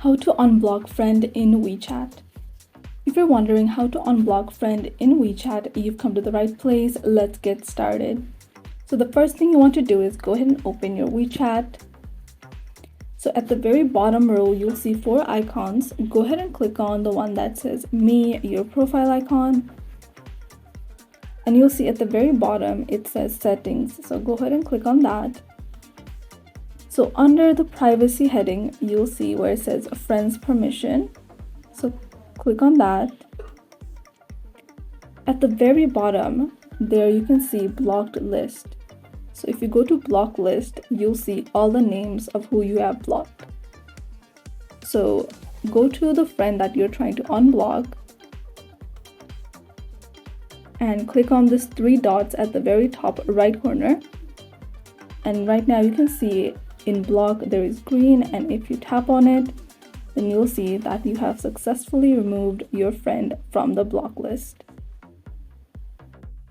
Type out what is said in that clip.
How to unblock friend in WeChat. If you're wondering how to unblock friend in WeChat, you've come to the right place. Let's get started. So the first thing you want to do is go ahead and open your WeChat. So at the very bottom row, you'll see 4 icons. Go ahead and click on the one that says Me, your profile icon. And you'll see at the very bottom, it says Settings. So go ahead and click on that. So under the privacy heading, you'll see where it says Friends Permission. So click on that. At the very bottom, there you can see Blocked List. So if you go to Block List, you'll see all the names of who you have blocked. So go to the friend that you're trying to unblock and click on this 3 dots at the very top right corner. And right now you can see in block there is green, and if you tap on it, then you'll see that you have successfully removed your friend from the block list.